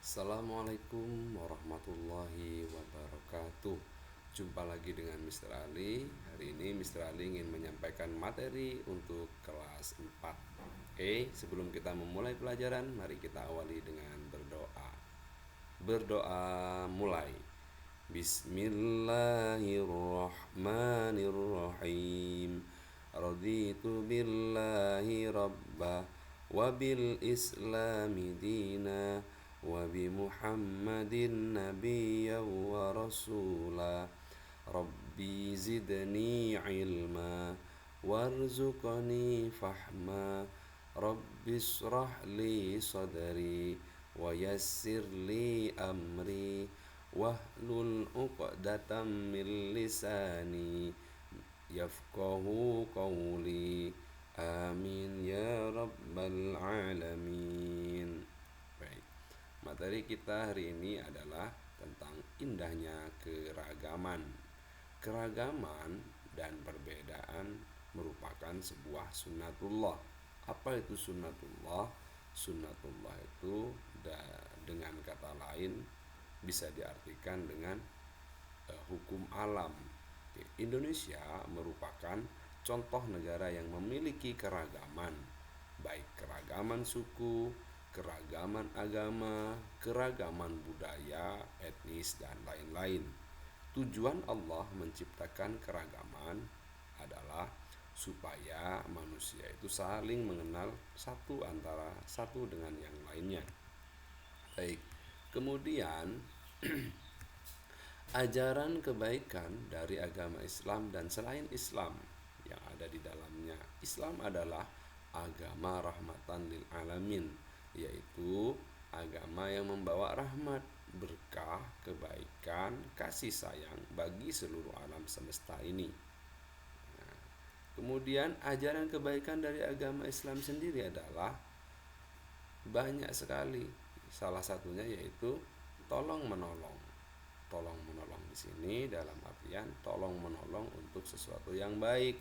Assalamualaikum warahmatullahi wabarakatuh. Jumpa lagi dengan Mr. Ali. Hari ini Mr. Ali ingin menyampaikan materi untuk kelas 4. Oke, sebelum kita memulai pelajaran, mari kita awali dengan berdoa. Berdoa mulai. Bismillahirrahmanirrahim. Raditu billahi rabba wa bil islami dina wa bi Muhammadin nabiyya wa rasula. Rabbi zidni ilma warzuqni fahma. Rabbi israh li sadri wa yassir li amri wahlul 'uqdatam min lisani yafqahu qawli. Amin ya rabbal alamin. Baik. Materi kita hari ini adalah tentang indahnya keragaman. Keragaman dan perbedaan merupakan sebuah sunnatullah. Apa itu sunnatullah? Sunnatullah itu dengan kata lain bisa diartikan dengan hukum alam. Indonesia merupakan contoh negara yang memiliki keragaman, baik keragaman suku, keragaman agama, keragaman budaya, etnis, dan lain-lain. Tujuan Allah menciptakan keragaman adalah supaya manusia itu saling mengenal satu antara satu dengan yang lainnya. Baik, kemudian ajaran kebaikan dari agama Islam dan selain Islam yang ada di dalamnya. Islam adalah agama rahmatan lil alamin, yaitu agama yang membawa rahmat, berkah, kebaikan, kasih sayang bagi seluruh alam semesta ini. Kemudian ajaran kebaikan dari agama Islam sendiri adalah banyak sekali. Salah satunya yaitu tolong menolong. Tolong menolong di sini dalam artian tolong menolong untuk sesuatu yang baik,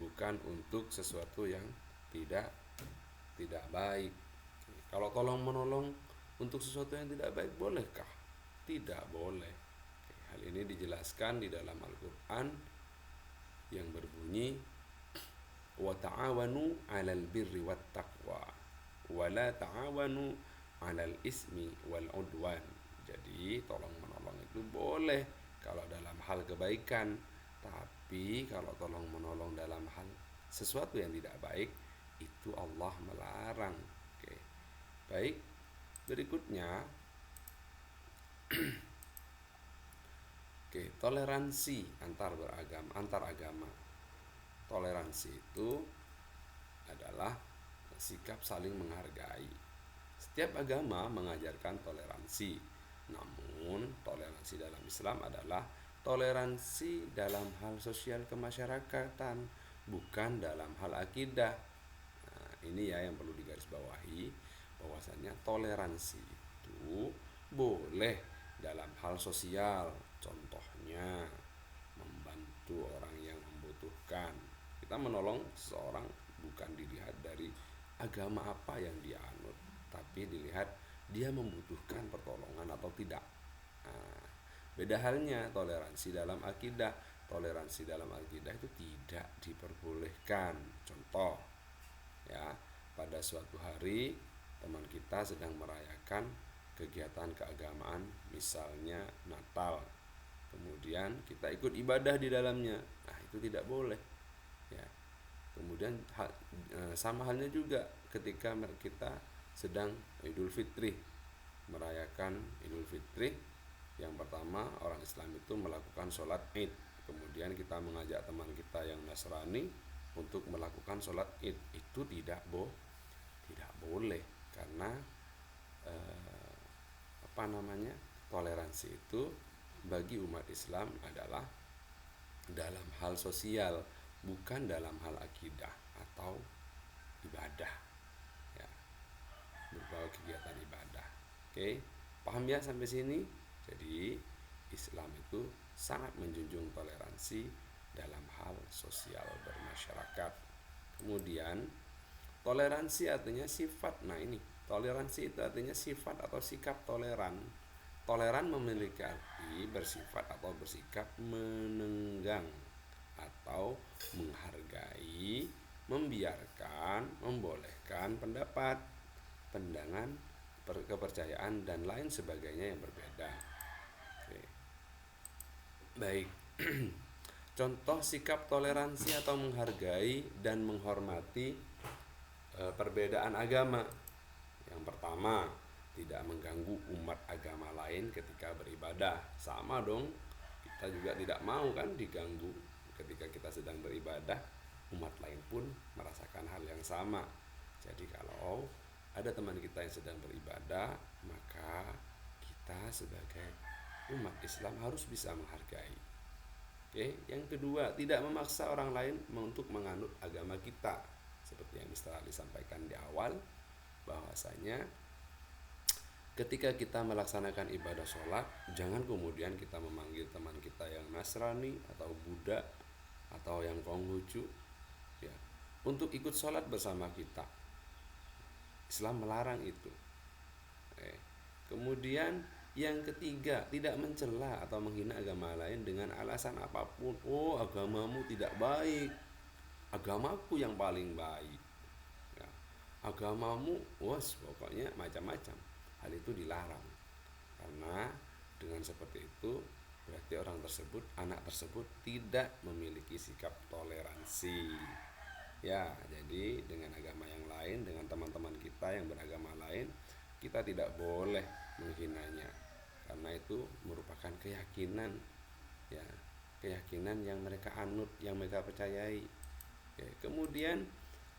bukan untuk sesuatu yang tidak baik. Kalau tolong menolong untuk sesuatu yang tidak baik, bolehkah? Tidak boleh. Hal ini dijelaskan di dalam Al-Quran yang berbunyi wa ta'awanu 'alal birri wat taqwa wa la ta'awanu 'alal ismi wal 'udwan. Jadi tolong menolong itu boleh kalau dalam hal kebaikan, tapi kalau tolong menolong dalam hal sesuatu yang tidak baik, itu Allah melarang. Oke. Baik. Berikutnya toleransi antar agama. Toleransi itu adalah sikap saling menghargai. Setiap agama mengajarkan toleransi. Namun, toleransi dalam Islam adalah toleransi dalam hal sosial kemasyarakatan, bukan dalam hal akidah. Nah, ini ya yang perlu digarisbawahi, bahwasanya toleransi itu boleh dalam hal sosial, contohnya membantu orang yang membutuhkan. Kita menolong seseorang bukan dilihat dari agama apa yang dia anut, tapi dilihat dia membutuhkan pertolongan atau tidak. Nah, beda halnya toleransi dalam akidah. Toleransi dalam akidah itu tidak diperbolehkan. Contoh, ya, pada suatu hari teman kita sedang merayakan kegiatan keagamaan, misalnya Natal. Kemudian kita ikut ibadah di dalamnya. Nah, itu tidak boleh. Ya. Kemudian sama halnya juga ketika kita sedang Idul Fitri, merayakan Idul Fitri. Yang pertama, orang Islam itu melakukan sholat Id. Kemudian kita mengajak teman kita yang Nasrani untuk melakukan sholat Id. Itu tidak boleh, karena toleransi itu bagi umat Islam adalah dalam hal sosial, bukan dalam hal akidah atau ibadah, ya, berbau kegiatan ibadah. Oke, paham ya sampai sini? Jadi Islam itu sangat menjunjung toleransi dalam hal sosial bermasyarakat. Kemudian toleransi artinya sifat. Nah, ini Toleransi itu artinya sifat atau sikap toleran. Toleran memiliki arti bersifat atau bersikap menenggang atau menghargai, membiarkan, membolehkan pendapat, pandangan, kepercayaan dan lain sebagainya yang berbeda. Oke. Baik. Contoh sikap toleransi atau menghargai dan menghormati perbedaan agama. Yang pertama, tidak mengganggu umat agama lain ketika beribadah. Sama dong, kita juga tidak mau kan diganggu ketika kita sedang beribadah. Umat lain pun merasakan hal yang sama. Jadi kalau ada teman kita yang sedang beribadah, maka kita sebagai umat Islam harus bisa menghargai. Oke, yang kedua, tidak memaksa orang lain untuk menganut agama kita. Seperti yang Mr. Ali sampaikan di awal, bahwasanya ketika kita melaksanakan ibadah sholat, jangan kemudian kita memanggil teman kita yang Nasrani atau Buddha atau yang Konghucu ya, untuk ikut sholat bersama kita. Islam melarang itu. Kemudian yang ketiga, tidak mencela atau menghina agama lain dengan alasan apapun. Oh, agamamu tidak baik, agamaku yang paling baik ya. Agamamu, pokoknya macam-macam. Hal itu dilarang. Karena dengan seperti itu berarti orang tersebut, anak tersebut tidak memiliki sikap toleransi. Ya, jadi dengan agama yang lain, dengan teman-teman kita yang beragama lain, kita tidak boleh menghinanya. Karena itu merupakan keyakinan ya, keyakinan yang mereka anut, yang mereka percayai. Oke, kemudian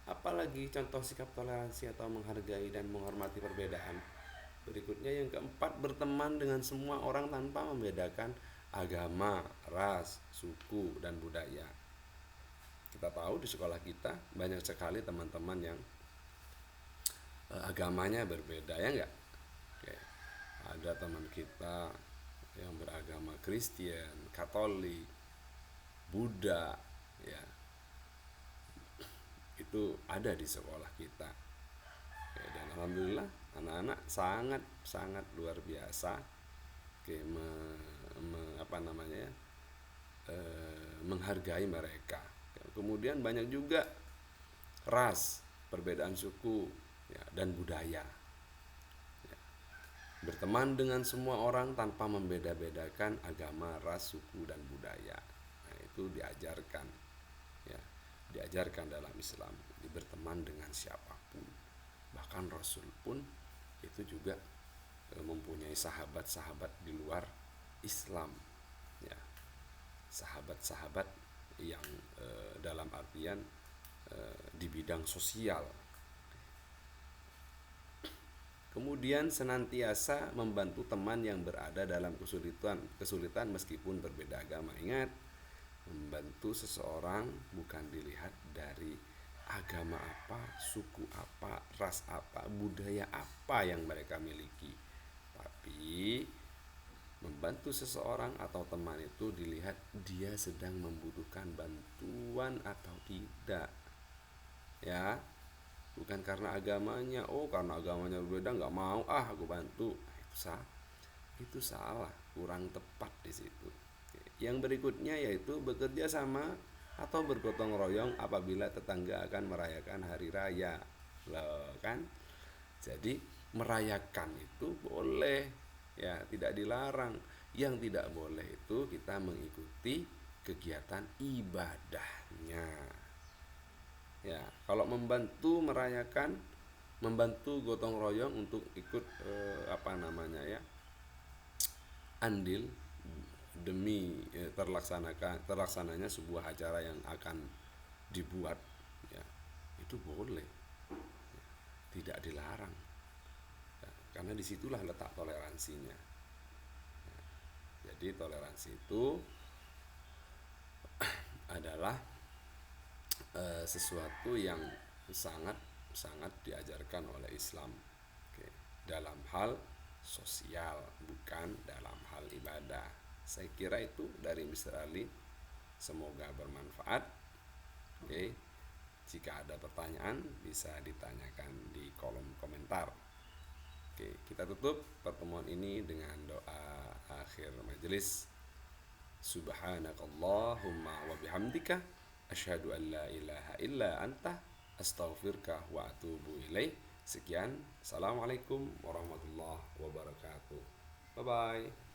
apalagi contoh sikap toleransi atau menghargai dan menghormati perbedaan? Berikutnya yang keempat, berteman dengan semua orang tanpa membedakan agama, ras, suku, dan budaya. Kita tahu di sekolah kita banyak sekali teman-teman yang agamanya berbeda, ya enggak? Oke. Ada teman kita yang beragama Kristen, Katolik, Buddha, ya. Itu ada di sekolah kita. Oke, dan alhamdulillah anak-anak sangat luar biasa. Oke, menghargai mereka. Kemudian banyak juga ras, perbedaan suku ya, dan budaya ya. Berteman dengan semua orang tanpa membeda-bedakan agama, ras, suku, dan budaya. Nah, itu diajarkan ya, diajarkan dalam Islam. Berteman dengan siapapun, bahkan Rasul pun itu juga mempunyai sahabat-sahabat di luar Islam ya, sahabat-sahabat yang dalam artian di bidang sosial. Kemudian senantiasa membantu teman yang berada dalam kesulitan meskipun berbeda agama. Ingat, membantu seseorang bukan dilihat dari agama apa, suku apa, ras apa, budaya apa yang mereka miliki, tapi membantu seseorang atau teman itu dilihat dia sedang membutuhkan bantuan atau tidak ya, bukan karena agamanya. Oh, karena agamanya berbeda nggak mau aku bantu. Itu salah, kurang tepat di situ. Yang berikutnya yaitu bekerja sama atau bergotong royong apabila tetangga akan merayakan hari raya. Loh kan? Jadi merayakan itu boleh ya, tidak dilarang. Yang tidak boleh itu kita mengikuti kegiatan ibadahnya. Ya, kalau membantu merayakan, membantu gotong royong untuk ikut andil demi terlaksananya sebuah acara yang akan dibuat ya, itu boleh ya, tidak dilarang ya, karena disitulah letak toleransinya ya. Jadi toleransi itu adalah sesuatu yang sangat diajarkan oleh Islam dalam hal sosial, bukan dalam hal ibadah. Saya kira itu dari Mr. Ali. Semoga bermanfaat. Jika ada pertanyaan bisa ditanyakan di kolom komentar. Oke, kita tutup pertemuan ini dengan doa akhir majelis. Subhanakallahumma wa bihamdika asyhadu an la ilaha illa anta astaghfirka wa atubu ilaih. Sekian, assalamualaikum warahmatullahi wabarakatuh. Bye bye.